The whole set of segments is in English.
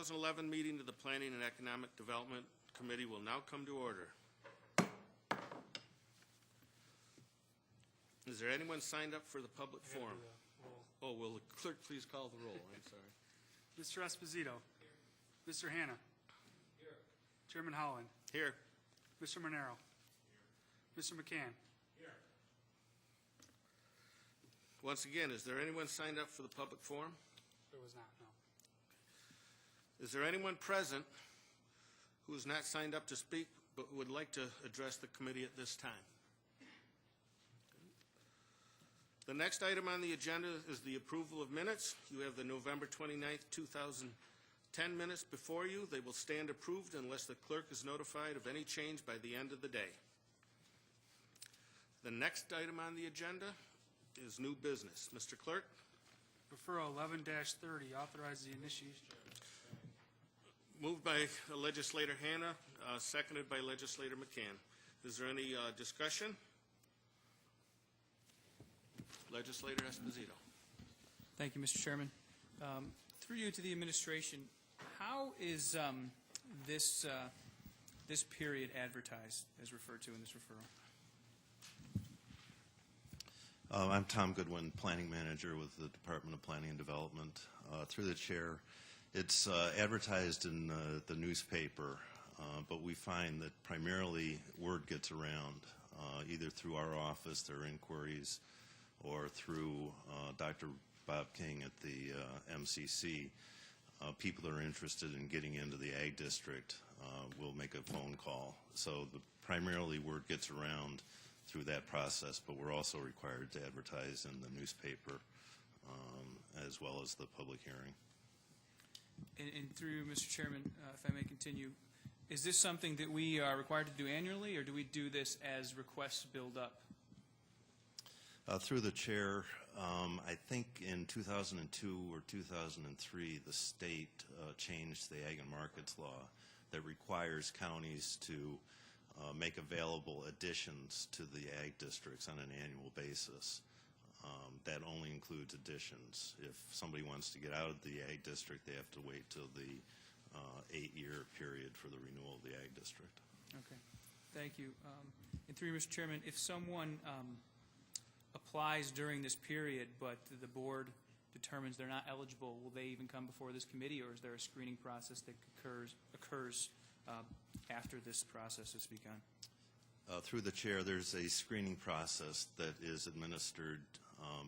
2011 meeting of the Planning and Economic Development Committee will now come to order. Is there anyone signed up for the public forum? Oh, will the clerk please call the roll? I'm sorry. Mr. Esposito. Here. Mr. Hanna. Here. Chairman Holland. Here. Mr. Monroe. Here. Mr. McCann. Here. Once again, is there anyone signed up for the public forum? There was not, no. Is there anyone present who is not signed up to speak but would like to address the committee at this time? The next item on the agenda is the approval of minutes. You have the November 29th, 2010 minutes before you. They will stand approved unless the clerk is notified of any change by the end of the day. The next item on the agenda is new business. Mr. Clerk? Referral 11-30, authorize the initiation. Moved by Legislator Hanna, seconded by Legislator McCann. Is there any discussion? Legislator Esposito. Thank you, Mr. Chairman. Through you to the administration, how is this period advertised as referred to in this referral? I'm Tom Goodwin, Planning Manager with the Department of Planning and Development. Through the Chair, it's advertised in the newspaper, but we find that primarily word gets around, either through our office, their inquiries, or through Dr. Bob King at the MCC. People that are interested in getting into the Ag District will make a phone call. So primarily word gets around through that process, but we're also required to advertise in the newspaper as well as the public hearing. And through you, Mr. Chairman, if I may continue, is this something that we are required to do annually, or do we do this as requests build up? Through the Chair, I think in 2002 or 2003, the state changed the Ag and Markets Law that requires counties to make available additions to the Ag districts on an annual basis. That only includes additions. If somebody wants to get out of the Ag district, they have to wait till the 8-year period for the renewal of the Ag district. Okay, thank you. And through you, Mr. Chairman, if someone applies during this period, but the board determines they're not eligible, will they even come before this committee, or is there a screening process that occurs after this process is begun? Through the Chair, there's a screening process that is administered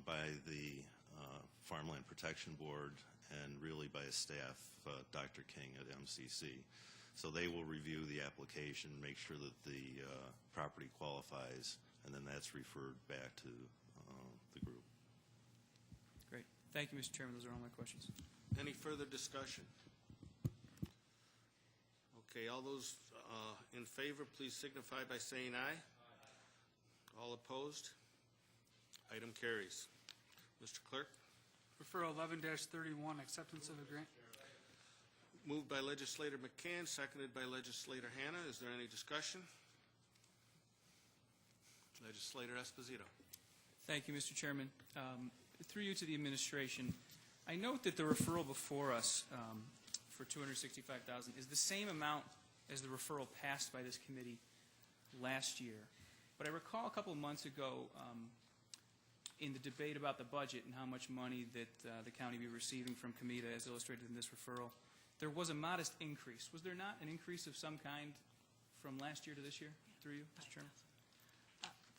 by the Farmland Protection Board and really by a staff, Dr. King at MCC. So they will review the application, make sure that the property qualifies, and then that's referred back to the group. Great. Thank you, Mr. Chairman. Those are all my questions. Any further discussion? Okay, all those in favor, please signify by saying aye. All opposed? Item carries. Mr. Clerk? Referral 11-31, acceptance of a grant. Moved by Legislator McCann, seconded by Legislator Hanna. Is there any discussion? Legislator Esposito. Thank you, Mr. Chairman. Through you to the administration, I note that the referral before us for $265,000 is the same amount as the referral passed by this committee last year. But I recall a couple of months ago in the debate about the budget and how much money that the county be receiving from COMITA as illustrated in this referral, there was a modest increase. Was there not an increase of some kind from last year to this year? Through you, Mr. Chairman?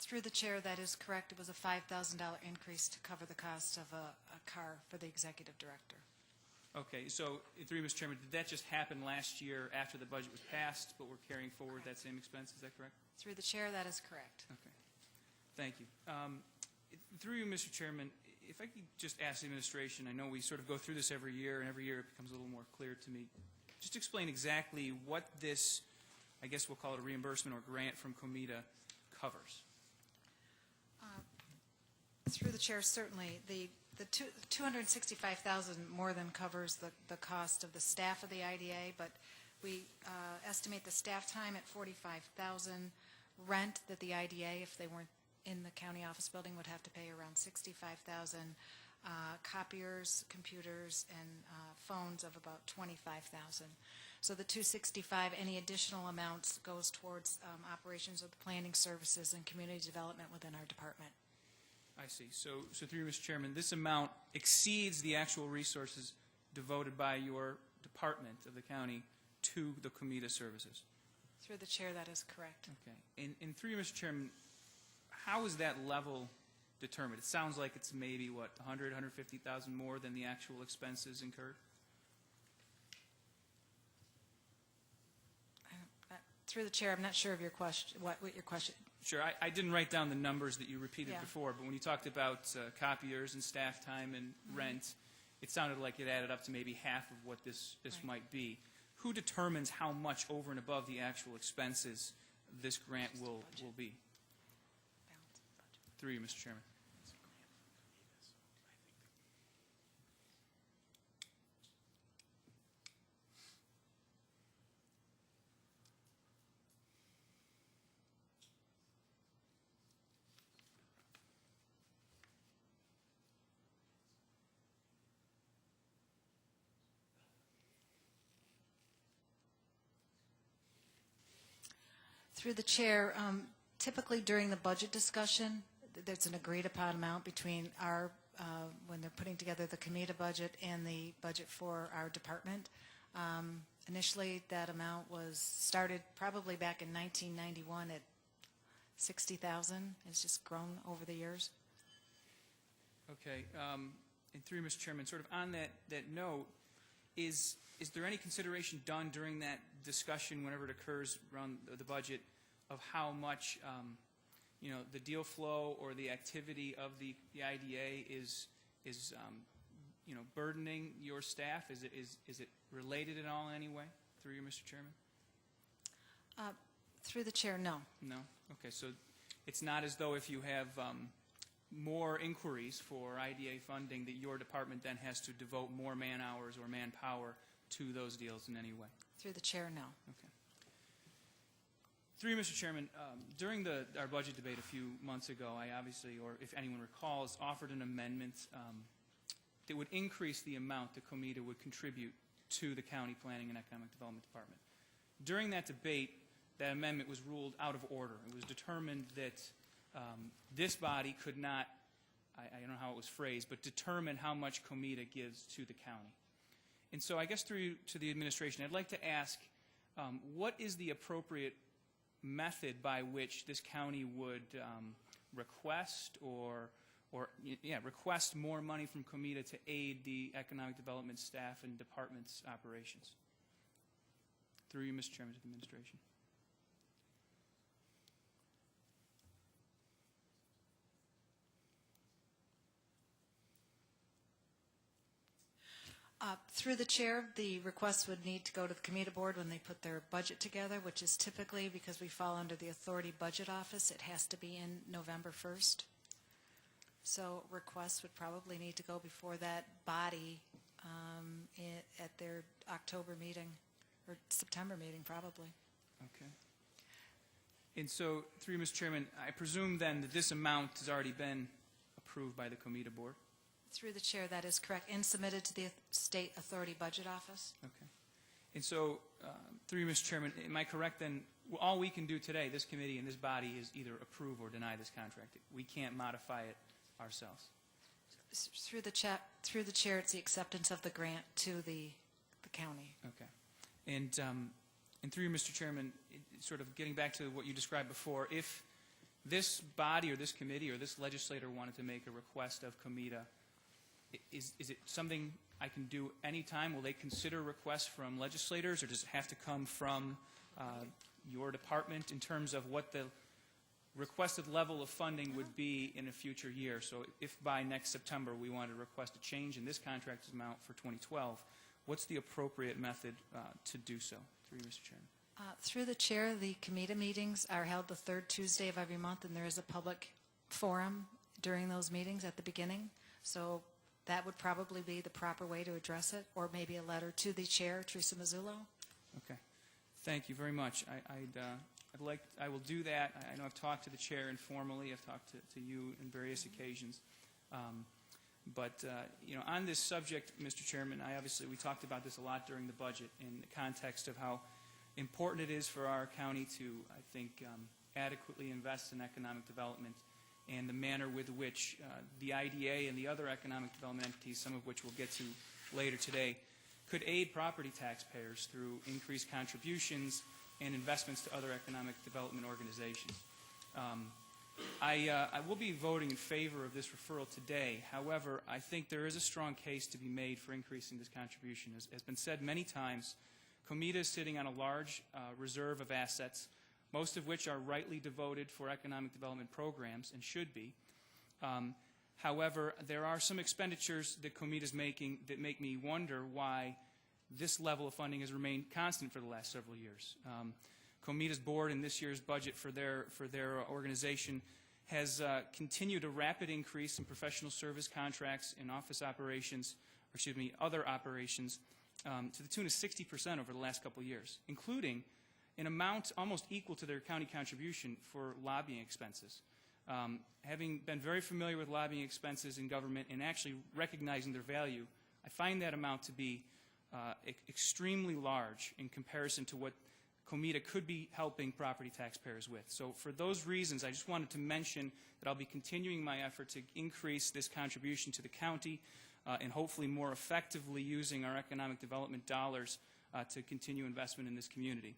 Through the Chair, that is correct. It was a $5,000 increase to cover the cost of a car for the Executive Director. Okay, so through you, Mr. Chairman, did that just happen last year after the budget was passed, but we're carrying forward that same expense? Is that correct? Through the Chair, that is correct. Okay. Thank you. Through you, Mr. Chairman, if I could just ask the administration, I know we sort of go through this every year, and every year it becomes a little more clear to me. Just explain exactly what this, I guess we'll call it a reimbursement or grant from COMITA, covers. Through the Chair, certainly. The $265,000 more than covers the cost of the staff of the IDA, but we estimate the staff time at $45,000, rent that the IDA, if they weren't in the county office building, would have to pay around $65,000. copiers, computers, and phones of about $25,000. So the 265, any additional amounts goes towards operations of the planning services and community development within our department. I see. So through you, Mr. Chairman, this amount exceeds the actual resources devoted by your department of the county to the Comida services. Through the chair, that is correct. Okay. And through you, Mr. Chairman, how is that level determined? It sounds like it's maybe, what, 100, 150,000 more than the actual expenses incurred? Through the chair, I'm not sure of your question, what your question. Sure. I didn't write down the numbers that you repeated Yeah. before, but when you talked about copiers and staff time and rent, it sounded like it added up to maybe half of what this Right. might be. Who determines how much over and above the actual expenses this grant will be? Through you, Mr. Chairman. Through the chair, typically during the budget discussion, there's an agreed upon amount between our, when they're putting together the Comida budget and the budget for our department. Initially, that amount was started probably back in 1991 at $60,000. It's just grown over the years. Okay. And through you, Mr. Chairman, sort of on that note, is there any consideration done during that discussion, whenever it occurs around the budget, of how much the deal flow or the activity of the IDA is burdening your staff? Is it related at all in any way? Through you, Mr. Chairman? Through the chair, no. No? Okay, so it's not as though if you have more inquiries for IDA funding that your department then has to devote more man-hours or manpower to those deals in any way? Through the chair, no. Okay. Through you, Mr. Chairman, during our budget debate a few months ago, I obviously, or if anyone recalls, offered an amendment that would increase the amount that Comida would contribute to the County Planning and Economic Development Department. During that debate, that amendment was ruled out of order. It was determined that this body could not, I don't know how it was phrased, but determine how much Comida gives to the county. And so I guess through you to the administration, I'd like to ask, what is the appropriate method by which this county would request request more money from Comida to aid the economic development staff and department's operations? Through you, Mr. Chairman, to the administration. Through the chair, the request would need to go to the Comida Board when they put their budget together, which is typically, because we fall under the Authority Budget Office, it has to be in November 1st. So requests would probably need to go before that body at their October meeting, or September meeting, probably. Okay. And so, through you, Mr. Chairman, I presume then that this amount has already been approved by the Comida Board? Through the chair, that is correct, and submitted to the State Authority Budget Office. Okay. And so, through you, Mr. Chairman, am I correct then, all we can do today, this committee and this body, is either approve or deny this contract? We can't modify it ourselves? Through the chair, it's the acceptance of the grant to the county. Okay. And through you, Mr. Chairman, sort of getting back to what you described before, if this body or this committee or this legislator wanted to make a request of Comida, is it something I can do any time? Will they consider requests from legislators, or does it have to come from your department in terms of what the requested level of funding would be in a future year? So if by next September we wanted to request a change in this contract amount for 2012, what's the appropriate method to do so? Through you, Mr. Chairman. Through the chair, the Comida meetings are held the third Tuesday of every month, and there is a public forum during those meetings at the beginning. So that would probably be the proper way to address it, or maybe a letter to the chair, Teresa Mazzullo. Okay. Thank you very much. I will do that. I know I've talked to the chair informally. I've talked to you on various occasions. But, on this subject, Mr. Chairman, we talked about this a lot during the budget in the context of how important it is for our county to, I think, adequately invest in economic development, and the manner with which the IDA and the other economic development entities, some of which we'll get to later today, could aid property taxpayers through increased contributions and investments to other economic development organizations. I will be voting in favor of this referral today. However, I think there is a strong case to be made for increasing this contribution. As has been said many times, Comida is sitting on a large reserve of assets, most of which are rightly devoted for economic development programs and should be. However, there are some expenditures that Comida is making that make me wonder why this level of funding has remained constant for the last several years. Comida's board in this year's budget for their organization has continued a rapid increase in professional service contracts in office operations, other operations, to the tune of 60% over the last couple of years, including an amount almost equal to their county contribution for lobbying expenses. Having been very familiar with lobbying expenses in government and actually recognizing their value, I find that amount to be extremely large in comparison to what Comida could be helping property taxpayers with. So for those reasons, I just wanted to mention that I'll be continuing my effort to increase this contribution to the county and hopefully more effectively using our economic development dollars to continue investment in this community.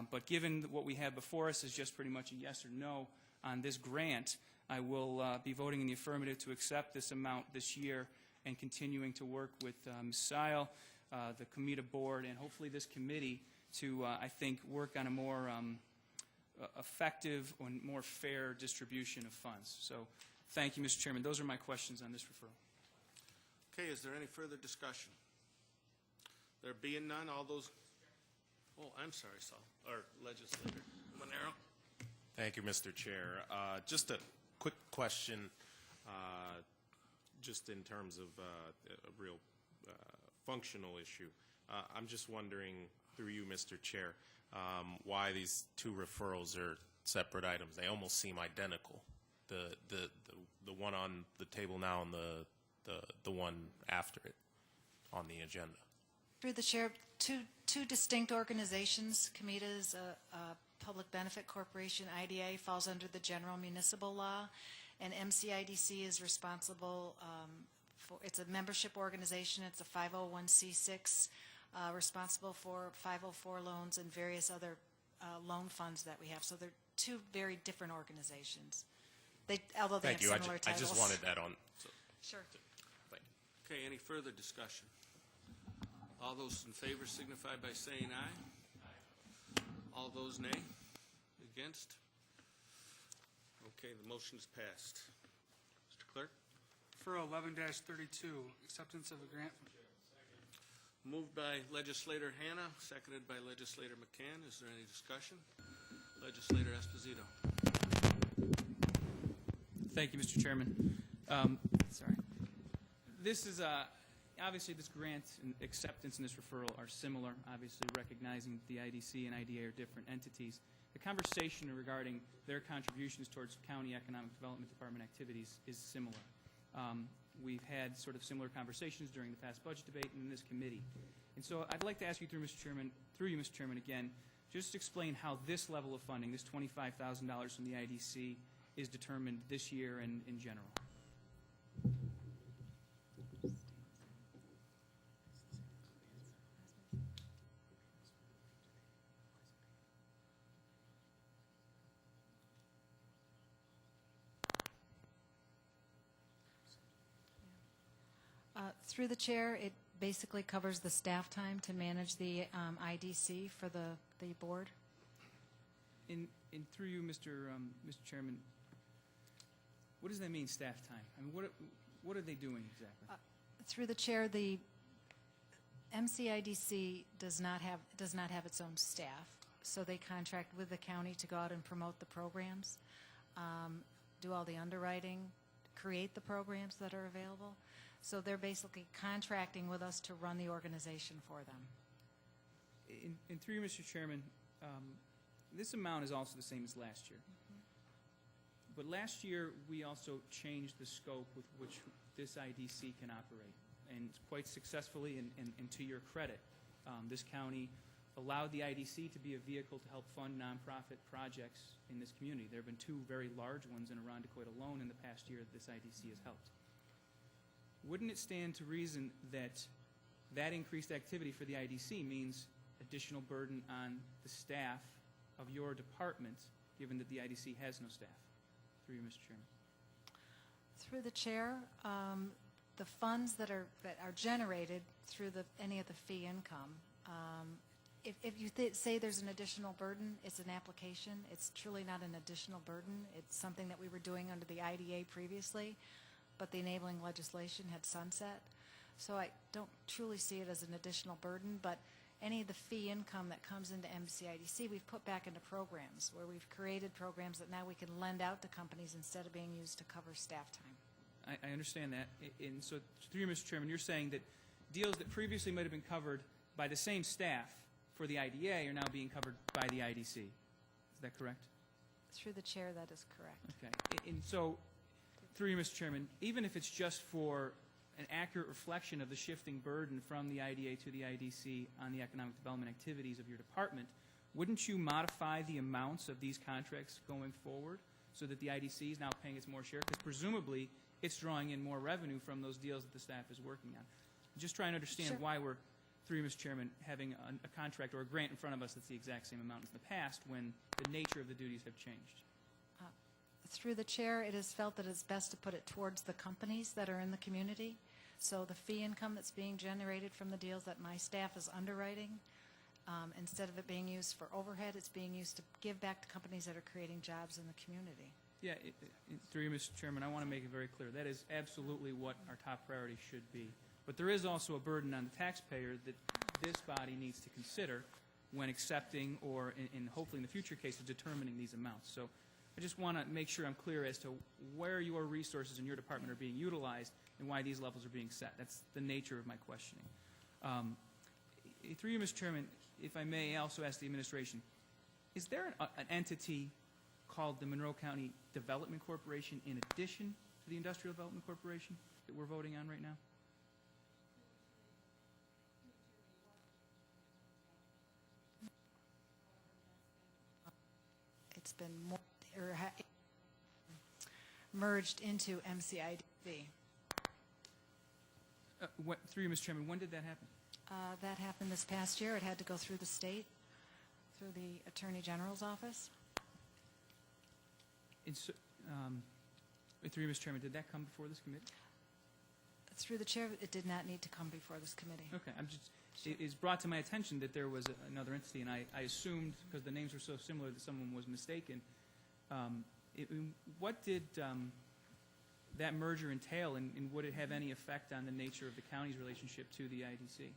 But given that what we have before us is just pretty much a yes or no on this grant, I will be voting in the affirmative to accept this amount this year and continuing to work with Ms. Seil, the Comida board, and hopefully this committee to, I think, work on a more effective and more fair distribution of funds. So thank you, Mr. Chairman. Those are my questions on this referral. Okay, is there any further discussion? There being none, all those... Oh, I'm sorry, Saul, or Legislator Monroe. Thank you, Mr. Chair. Just a quick question, just in terms of a real functional issue. I'm just wondering, through you, Mr. Chair, why these two referrals are separate items. They almost seem identical. The one on the table now and the one after it on the agenda. Through the chair, two distinct organizations. Comida is a public benefit corporation. IDA falls under the general municipal law, and MCIDC is responsible for, it's a membership organization. It's a 501c6 responsible for 504 loans and various other loan funds that we have. So they're two very different organizations. Although they have similar titles. I just wanted that on. So. Sure. Thank you. Okay, any further discussion? All those in favor signify by saying aye. All those nay? Against? Okay, the motion is passed. Mr. Clerk? Referral 11-32, acceptance of a grant. Moved by Legislator Hannah, seconded by Legislator McCann. Is there any discussion? Legislator Esposito. Thank you, Mr. Chairman. Sorry. This is obviously this grant and acceptance and this referral are similar, obviously recognizing the IDC and IDA are different entities. The conversation regarding their contributions towards county economic development department activities is similar. We've had sort of similar conversations during the past budget debate and in this committee. And so I'd like to ask you through you, Mr. Chairman, again, just explain how this level of funding, this $25,000 from the IDC, is determined this year and in general. Through the chair, it basically covers the staff time to manage the IDC for the board. And through you, Mr. Chairman, what does that mean, staff time? I mean, what are they doing exactly? Through the chair, the MCIDC does not have its own staff, so they contract with the county to go out and promote the programs, do all the underwriting, create the programs that are available. So they're basically contracting with us to run the organization for them. And through you, Mr. Chairman, this amount is also the same as last year. But last year, we also changed the scope with which this IDC can operate, and quite successfully, and to your credit. This county allowed the IDC to be a vehicle to help fund nonprofit projects in this community. There have been two very large ones in Arundecoit alone in the past year that this IDC has helped. Wouldn't it stand to reason that that increased activity for the IDC means additional burden on the staff of your department, given that the IDC has no staff? Through you, Mr. Chairman. Through the chair, the funds that are generated through any of the fee income, if you say there's an additional burden, it's an application. It's truly not an additional burden. It's something that we were doing under the IDA previously, but the enabling legislation had sunset. So I don't truly see it as an additional burden, but any of the fee income that comes into MCIDC, we've put back into programs where we've created programs that now we can lend out to companies instead of being used to cover staff time. I understand that. And so, through you, Mr. Chairman, you're saying that deals that previously might have been covered by the same staff for the IDA are now being covered by the IDC. Is that correct? Through the chair, that is correct. Okay. And so, through you, Mr. Chairman, even if it's just for an accurate reflection of the shifting burden from the IDA to the IDC on the economic development activities of your department, wouldn't you modify the amounts of these contracts going forward so that the IDC is now paying its more share? Because presumably it's drawing in more revenue from those deals that the staff is working on. I'm just trying to understand Sure. why we're, through you, Mr. Chairman, having a contract or a grant in front of us that's the exact same amount as in the past when the nature of the duties have changed. Through the chair, it is felt that it's best to put it towards the companies that are in the community. So the fee income that's being generated from the deals that my staff is underwriting, instead of it being used for overhead, it's being used to give back to companies that are creating jobs in the community. Yeah, through you, Mr. Chairman, I want to make it very clear. That is absolutely what our top priority should be. But there is also a burden on the taxpayer that this body needs to consider when accepting or, in hopefully in the future case, of determining these amounts. So I just want to make sure I'm clear as to where your resources in your department are being utilized and why these levels are being set. That's the nature of my questioning. Through you, Mr. Chairman, if I may also ask the administration, is there an entity called the Monroe County Development Corporation in addition to the Industrial Development Corporation that we're voting on right now? It's been merged into MCIDC. Through you, Mr. Chairman, when did that happen? That happened this past year. It had to go through the state, through the Attorney General's office. Through you, Mr. Chairman, did that come before this committee? Through the chair, it did not need to come before this committee. Okay, it is brought to my attention that there was another entity, and I assumed, because the names were so similar, that someone was mistaken. What did that merger entail, and would it have any effect on the nature of the county's relationship to the IDC?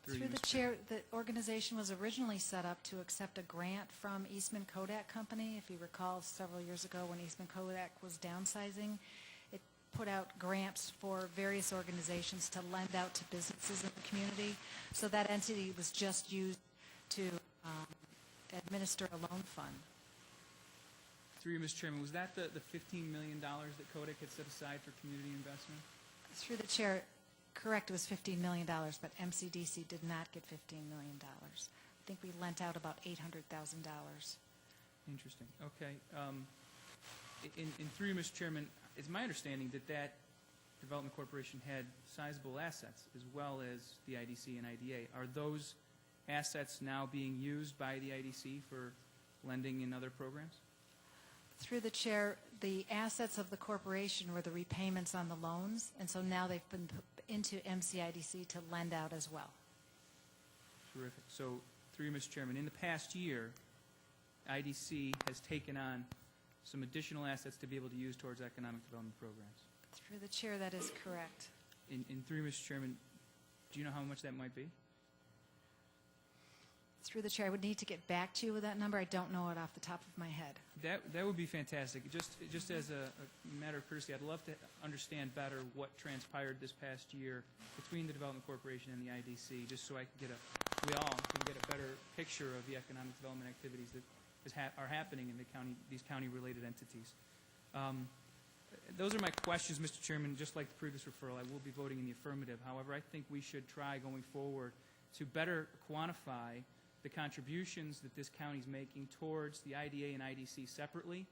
Through the chair, the organization was originally set up to accept a grant from Eastman Kodak Company. If you recall, several years ago when Eastman Kodak was downsizing, it put out grants for various organizations to lend out to businesses in the community. So that entity was just used to administer a loan fund. Through you, Mr. Chairman, was that the $15 million that Kodak had set aside for community investment? Through the chair, correct, it was $15 million, but MCDC did not get $15 million. I think we lent out about $800,000. Interesting. Okay. Through you, Mr. Chairman, it's my understanding that that development corporation had sizable assets as well as the IDC and IDA. Are those assets now being used by the IDC for lending in other programs? Through the chair, the assets of the corporation were the repayments on the loans, and so now they've been put into MCIDC to lend out as well. Terrific. So, through you, Mr. Chairman, in the past year, IDC has taken on some additional assets to be able to use towards economic development programs. Through the chair, that is correct. Through you, Mr. Chairman, do you know how much that might be? Through the chair, I would need to get back to you with that number. I don't know it off the top of my head. That would be fantastic. Just as a matter of courtesy, I'd love to understand better what transpired this past year between the Development Corporation and the IDC, just so we all can get a better picture of the economic development activities that are happening in these county-related entities. those are my questions, Mr. Chairman. Just like the previous referral, I will be voting in the affirmative. However, I think we should try going forward to better quantify the contributions that this county is making towards the IDA and IDC separately,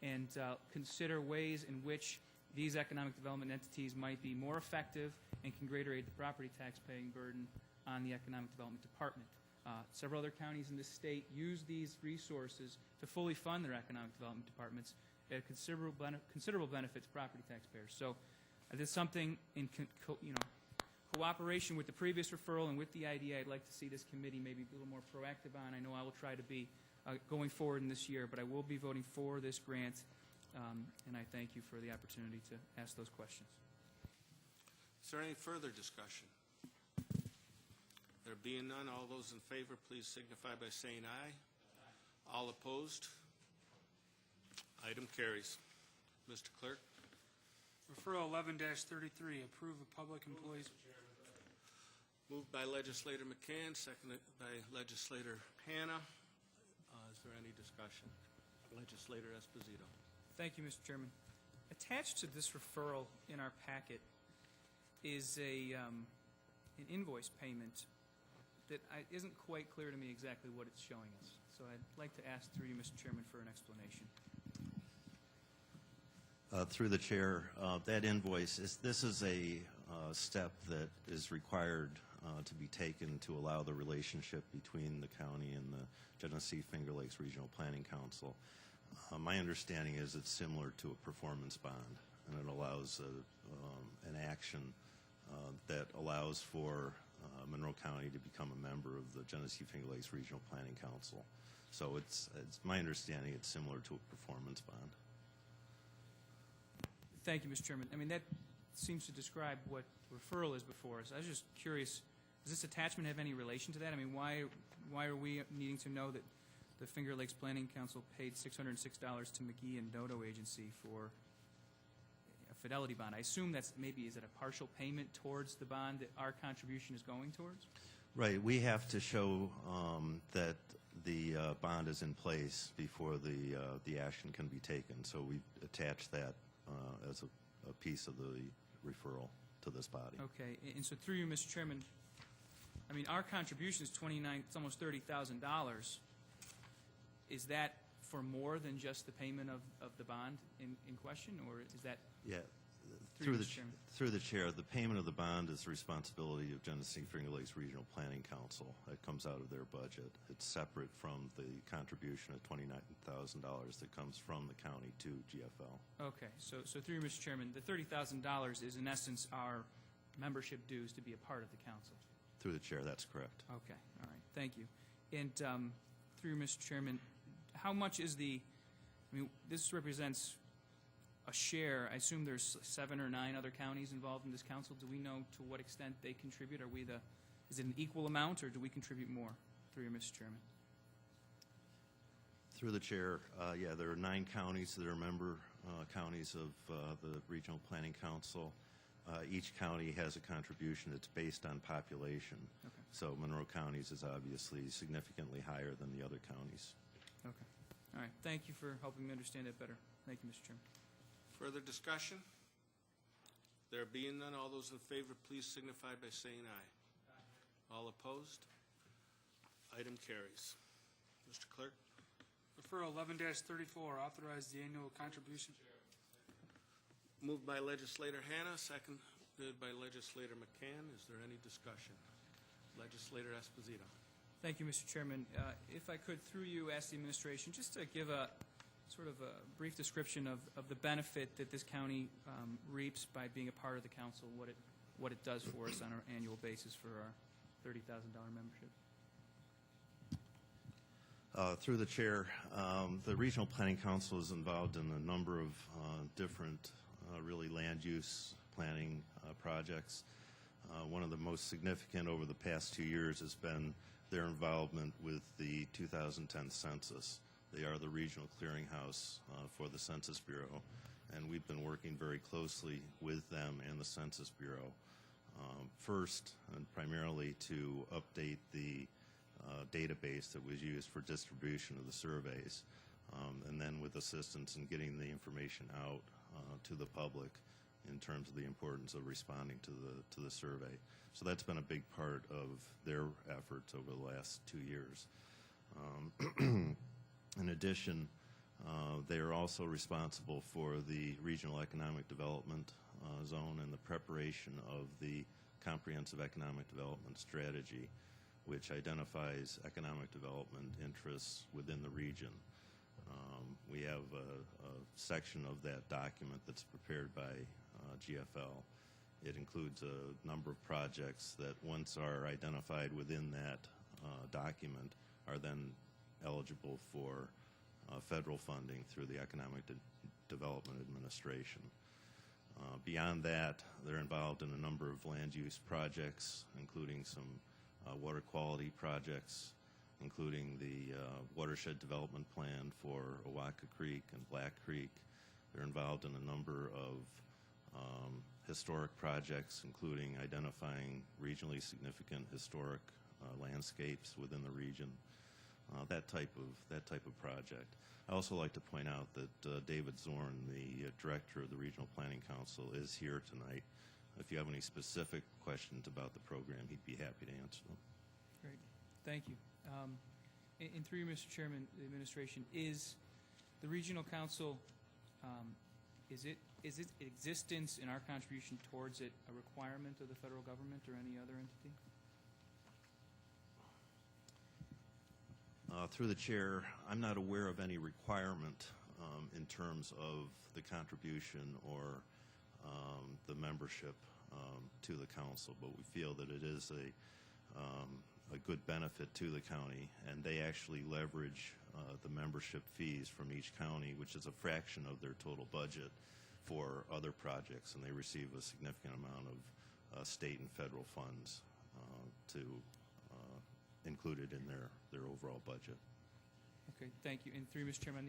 and consider ways in which these economic development entities might be more effective and can greater aid the property tax paying burden on the Economic Development Department. Several other counties in this state use these resources to fully fund their economic development departments at considerable benefit to property taxpayers. So this is something in cooperation with the previous referral and with the IDA I'd like to see this committee maybe be a little more proactive on. I know I will try to be going forward in this year, but I will be voting for this grant, and I thank you for the opportunity to ask those questions. Is there any further discussion? There being none, all those in favor, please signify by saying aye. All opposed? Item carries. Mr. Clerk? Referral 11-33, approve of public employees. Moved by Legislator McCann, seconded by Legislator Hannah. Is there any discussion? Legislator Esposito. Thank you, Mr. Chairman. Attached to this referral in our packet is an invoice payment that isn't quite clear to me exactly what it's showing us. So I'd like to ask through you, Mr. Chairman, for an explanation. Through the chair, that invoice, this is a step that is required to be taken to allow the relationship between the county and the Genesee Finger Lakes Regional Planning Council. My understanding is it's similar to a performance bond, and it allows an action that allows for Monroe County to become a member of the Genesee Finger Lakes Regional Planning Council. So it's my understanding it's similar to a performance bond. Thank you, Mr. Chairman. I mean, that seems to describe what referral is before us. I was just curious, does this attachment have any relation to that? I mean, why are we needing to know that the Finger Lakes Planning Council paid $606 to McGee and Dodo Agency for a fidelity bond? I assume that's maybe, is it a partial payment towards the bond that our contribution is going towards? Right. We have to show that the bond is in place before the action can be taken. So we attach that as a piece of the referral to this body. Okay, and so through you, Mr. Chairman, I mean, our contribution is it's almost $30,000. Is that for more than just the payment of the bond in question, or is that? Yeah, Through through the chair, the payment of the bond is the responsibility of Genesee Finger Lakes Regional Planning Council. It comes out of their budget. It's separate from the contribution of $29,000 that comes from the county to GFL. Okay, so through you, Mr. Chairman, the $30,000 is in essence our membership dues to be a part of the council. Through the chair, that's correct. Okay, all right, thank you. And through you, Mr. Chairman, how much is I mean, this represents a share. I assume there's 7 or 9 other counties involved in this council. Do we know to what extent they contribute? Is it an equal amount, or do we contribute more? Through you, Mr. Chairman. Through the chair, yeah, there are 9 counties that are member counties of the Regional Planning Council. Each county has a contribution that's based on population. Okay. So Monroe County's is obviously significantly higher than the other counties. Okay. All right. Thank you for helping me understand that better. Thank you, Mr. Chairman. Further discussion? There being none, all those in favor, please signify by saying aye. All opposed? Item carries. Mr. Clerk? Referral 11-34, authorize the annual contribution. Moved by Legislator Hannah, seconded by Legislator McCann. Is there any discussion? Legislator Esposito. Thank you, Mr. Chairman. If I could, through you, ask the administration just to give a sort of a brief description of the benefit that this county reaps by being a part of the council, what it does for us on an annual basis for our $30,000 membership. Through the chair, the Regional Planning Council is involved in a number of different really land use planning projects. One of the most significant over the past 2 years has been their involvement with the 2010 census. They are the regional clearinghouse for the Census Bureau, and we've been working very closely with them and the Census Bureau. First, and primarily to update the database that was used for distribution of the surveys, and then with assistance in getting the information out to the public in terms of the importance of responding to the survey. So that's been a big part of their efforts over the last 2 years. In addition, they are also responsible for the regional economic development zone and the preparation of the comprehensive economic development strategy, which identifies economic development interests within the region. We have a section of that document that's prepared by GFL. It includes a number of projects that, once are identified within that document, are then eligible for federal funding through the Economic Development Administration. Beyond that, they're involved in a number of land use projects, including some water quality projects, including the watershed development plan for Owaka Creek and Black Creek. They're involved in a number of historic projects, including identifying regionally significant historic landscapes within the region. That type of project. I also like to point out that David Zorn, the director of the Regional Planning Council, is here tonight. If you have any specific questions about the program, he'd be happy to answer them. Great, thank you. And through you, Mr. Chairman, the administration, is the Regional Council, is its existence and our contribution towards it a requirement of the federal government or any other entity? Through the chair, I'm not aware of any requirement in terms of the contribution or the membership to the council, but we feel that it is a good benefit to the county, and they actually leverage the membership fees from each county, which is a fraction of their total budget, for other projects, and they receive a significant amount of state and federal funds included in their overall budget. Okay, thank you. And through you, Mr. Chairman,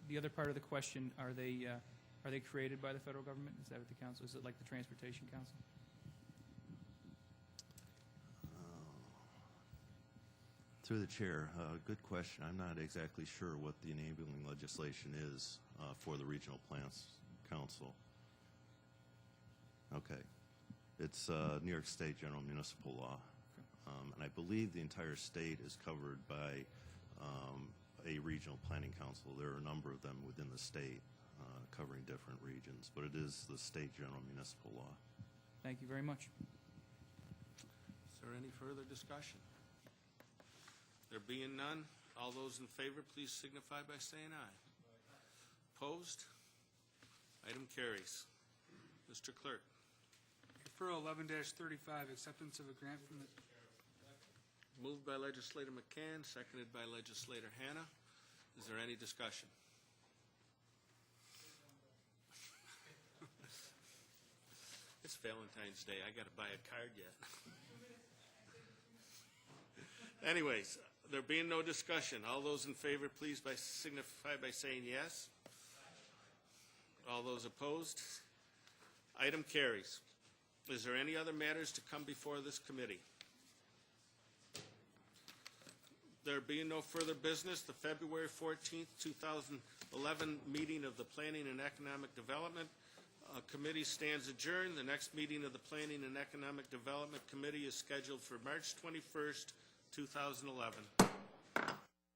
the other part of the question, are they created by the federal government? Is that what the council, is it like the Transportation Council? Through the chair, good question. I'm not exactly sure what the enabling legislation is for the Regional Plans Council. Okay. It's New York State General Municipal Law. And I believe the entire state is covered by a regional planning council. There are a number of them within the state covering different regions, but it is the state general municipal law. Thank you very much. Is there any further discussion? There being none, all those in favor, please signify by saying aye. Opposed? Item carries. Mr. Clerk. Referral 11-35, acceptance of a grant from the... Moved by Legislator McCann, seconded by Legislator Hannah. Is there any discussion? It's Valentine's Day. I got to buy a card yet. Anyways, there being no discussion, all those in favor, please signify by saying yes. All those opposed? Item carries. Is there any other matters to come before this committee? There being no further business, the February 14th, 2011 meeting of the Planning and Economic Development Committee stands adjourned. The next meeting of the Planning and Economic Development Committee is scheduled for March 21st, 2011.